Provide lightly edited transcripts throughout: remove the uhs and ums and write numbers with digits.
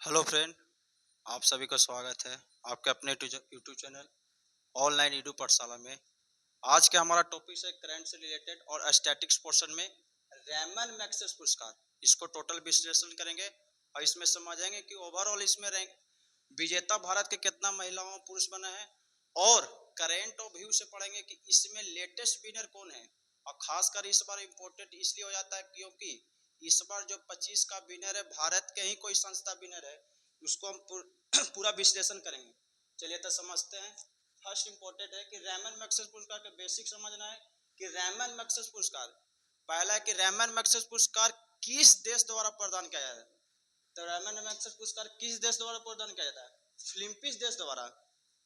Hello friend, आप सभी का स्वागत है आपके अपने यूट्यूब चैनल ऑनलाइन ईडू पाठशाला में। आज का हमारा टॉपिक है करंट से रिलेटेड और स्टैटिक्स पोर्शन में रैमन मैग्सेसे पुरस्कार। इसको टोटल विश्लेषण करेंगे और इसमें समझेंगे कि ओवरऑल इसमें रैंक विजेता भारत के कितना महिलाओं पुरुष बना है, और करेंट ऑफ व्यू से पढ़ेंगे कि इसमें लेटेस्ट विनर कौन है। और खासकर इस बार इम्पोर्टेंट इसलिए हो जाता है क्योंकि इस बार जो 25 का विनर है भारत के ही कोई संस्था विनर है, उसको हम पूरा विश्लेषण करेंगे। चलिए तो समझते हैं। फर्स्ट इम्पोर्टेंट है कि रैमन मैग्सेसे पुरस्कार का बेसिक समझना है कि रैमन मैग्सेसे पुरस्कार पहला है कि रैमन मैग्सेसे पुरस्कार किस देश द्वारा प्रदान किया जाता है। तो रैमन मैग्सेसे पुरस्कार किस देश द्वारा प्रदान किया जाता है? फिलीपींस देश द्वारा।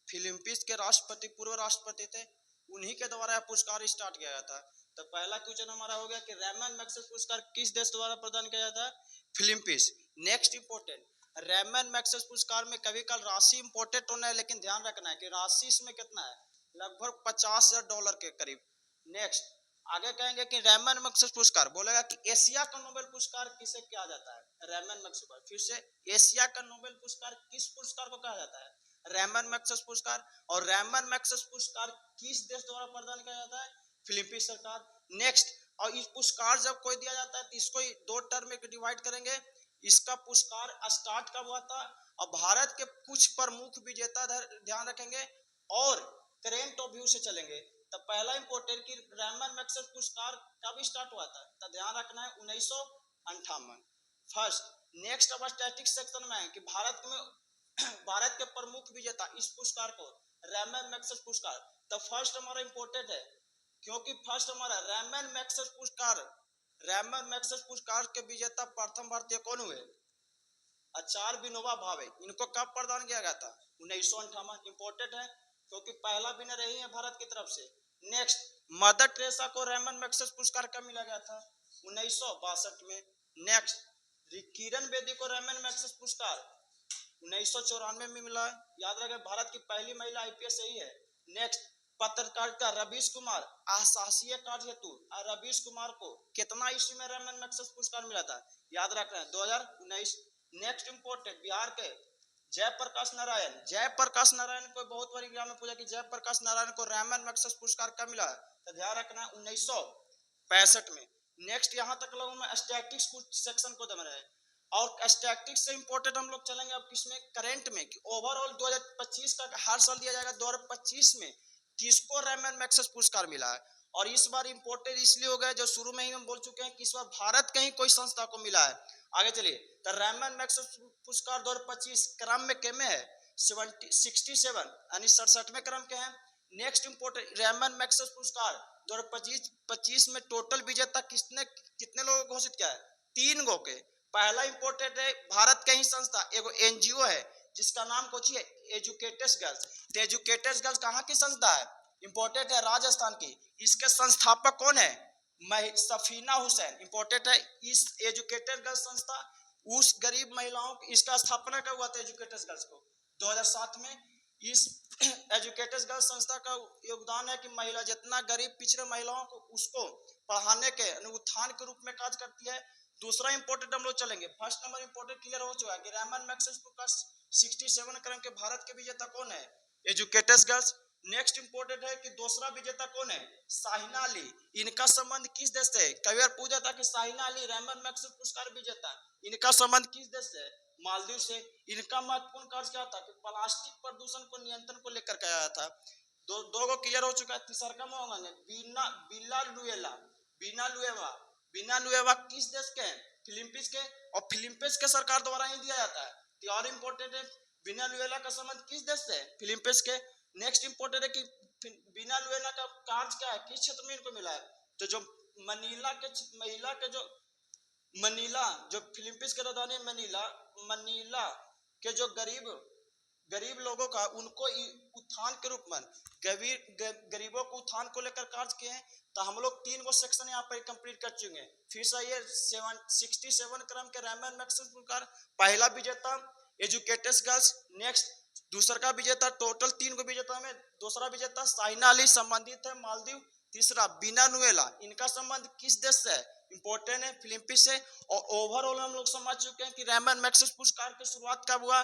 फिलीपींस के राष्ट्रपति पूर्व राष्ट्रपति थे, उन्हीं के द्वारा यह पुरस्कार स्टार्ट किया गया था। तो पहला क्वेश्चन हमारा हो गया कि रैमन मैग्सेसे पुरस्कार किस देश द्वारा प्रदान किया जाता है? Philippines. Next important, Ramon Magsaysay पुरस्कार में कभी कल राशि इंपोर्टेंट होना है, लेकिन ध्यान रखना है कि राशि इसमें कितना है, लगभग $50,000 के करीब। नेक्स्ट आगे कहेंगे कि रैमन मैग्सेसे पुरस्कार बोलेगा कि एशिया का नोबेल पुरस्कार किसे कहा जाता है? Ramon Magsaysay. फिर से, एशिया का नोबेल पुरस्कार किस पुरस्कार को कहा जाता है? रैमन मैग्सेसे पुरस्कार। और रैमन मैग्सेसे पुरस्कार किस देश द्वारा प्रदान किया जाता है? फिलीपींस सरकार। नेक्स्ट, और इस पुरस्कार जब कोई दिया जाता है तो इसको दो टर्म में डिवाइड करेंगे। इसका पुरस्कार स्टार्ट कब हुआ था और भारत के कुछ प्रमुख विजेता ध्यान रखेंगे और करेंट ऑफ व्यू से चलेंगे। तो पहला इंपोर्टेंट कि रैमन मैग्सेसे पुरस्कार कब स्टार्ट हुआ था, तो ध्यान रखना है 1958 फर्स्ट। नेक्स्ट अब स्टैटिक्स सेक्शन में है कि भारत के प्रमुख विजेता इस पुरस्कार को रैमन मैग्सेसे पुरस्कार। तो फर्स्ट हमारा इंपोर्टेंट है क्योंकि फर्स्ट हमारा रैमन मैग्सेसे पुरस्कार के विजेता प्रथम भारतीय कौन हुए? आचार्य विनोबा भावे। इनको कब प्रदान किया गया था? 1958। इंपोर्टेंट है क्योंकि पहला विनर यही है भारत की तरफ से। नेक्स्ट, मदर टेरेसा को रैमन मैग्सेसे पुरस्कार कब मिला गया था? 1962 में। नेक्स्ट, किरण बेदी को रैमन मैग्सेसे पुरस्कार 1994 में मिला है। याद रखें, भारत की पहली महिला आईपीएस यही है। नेक्स्ट, पत्रकारिता रवीश कुमार अशासकीय कार्य हेतु रवीश कुमार को कितना ईस्वी में रैमन मैग्सेसे पुरस्कार मिला था? याद रख रहे हैं 2019। नेक्स्ट इंपोर्टेंट, बिहार के जयप्रकाश नारायण को बहुत बार एग्जाम में पूछा कि जयप्रकाश नारायण को रैमन मैग्सेसे पुरस्कार कब मिला? तो ध्यान रखना 1965 में। नेक्स्ट, यहां तक लोगों में स्टैटिक्स सेक्शन को दम रहे और स्टैटिक्स से इंपोर्टेंट हम लोग चलेंगे अब किसमें, करंट में, कि ओवरऑल 2025 का हर साल दिया जाएगा। 2025 में किसको रैमन मैग्सेसे पुरस्कार मिला है? और इस बार इंपोर्टेंट इसलिए हो गया, जो शुरू में ही हम बोल चुके हैं कि इस बार भारत के ही कोई संस्था को मिला है। आगे चलिए, तो रैमन मैग्सेसे पुरस्कार 2025 क्रम में के में है 67 यानी 67वें क्रम के हैं। नेक्स्ट इंपोर्टेंट, रैमन मैग्सेसे पुरस्कार 2025 में टोटल विजेता कितने लोगों को घोषित किया है? 3 गो के। पहला इंपोर्टेंट है भारत के ही संस्था एगो एनजीओ है जिसका नाम कुछ है एजुकेटेड गर्ल्स। तो एजुकेटेड गर्ल्स कहाँ की संस्था है? इंपोर्टेंट है राजस्थान की। इसके संस्थापक कौन है? सफीना हुसैन। इंपोर्टेंट है, इस एजुकेटेड गर्ल्स संस्था उस गरीब महिलाओं की इसका स्थापना कब हुआ था एजुकेटेड गर्ल्स को? 2007 में। इस एजुकेटेड गर्ल्स संस्था का योगदान है कि महिला जितना गरीब पिछड़े महिलाओं को उसको पढ़ाने के उत्थान के रूप में कार्य करती है। दूसरा इंपोर्टेंट हम लोग चलेंगे, फर्स्ट नंबर इंपोर्टेंट क्लियर हो चुका है कि रैमन मैग्सेसे पुरस्कार 67 क्रम के भारत के विजेता कौन है? Educated girls. नेक्स्ट इंपोर्टेंट है कि दूसरा विजेता कौन है? साहिना अली। इनका संबंध किस देश से? कई बार पूछा था कि साहिना अली रैमन मैग्सेसे पुरस्कार विजेता, इनका संबंध किस देश से? मालदीव से। इनका महत्वपूर्ण कार्य क्या था कि प्लास्टिक प्रदूषण को नियंत्रण को लेकर के आया था। दो को क्लियर हो चुका है। तीसरा का होंगे बिना लुएवा किस देश के हैं? फिलीपींस के। और फिलीपींस के सरकार द्वारा ही दिया जाता है। तो और इंपोर्टेंट है, बिना लुएला का संबंध किस देश से? फिलीपींस के। नेक्स्ट इंपोर्टेंट है कि बिना लुएला का कार्य क्या है, किस क्षेत्र में इनको मिला है? तो जो मनीला जो फिलीपींस के राजधानी मनीला के जो गरीब लोगों का उनको उत्थान के रूप में गरीबों को उत्थान को लेकर कार्य किए हैं। तो हम लोग 3 गो सेक्शन यहाँ पर कंप्लीट कर चुके हैं। फिर से ये 67 क्रम के रैमन मैग्सेसे पुरस्कार पहला विजेता एजुकेटेड गर्ल्स। नेक्स्ट, दूसरा का विजेता, टोटल 3 गो विजेता में दूसरा विजेता साहिना अली, संबंधित है मालदीव। तीसरा विनानुएला, इनका संबंध किस देश से है? इंपॉर्टेंट है, फिलीपींस से। और ओवरऑल हम लोग समझ चुके हैं कि रेमन मैग्सेस पुरस्कार की शुरुआत कब हुआ,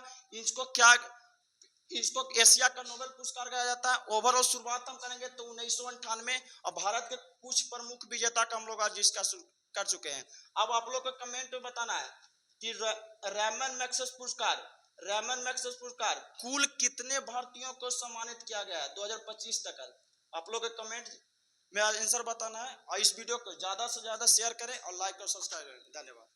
इसको एशिया का नोबेल पुरस्कार कहा जाता है। ओवरऑल शुरुआत हम करेंगे तो 1998, और भारत के कुछ प्रमुख विजेता का हम लोग आज डिस्कस कर चुके हैं। अब आप लोग को कमेंट में बताना है कि रेमन मैग्सेस पुरस्कार कुल कितने भारतीयों को सम्मानित किया गया है 2025 तक। आप लोग के कमेंट में आंसर बताना है, और इस वीडियो को ज्यादा से ज्यादा शेयर करें और लाइक और सब्सक्राइब करें। धन्यवाद।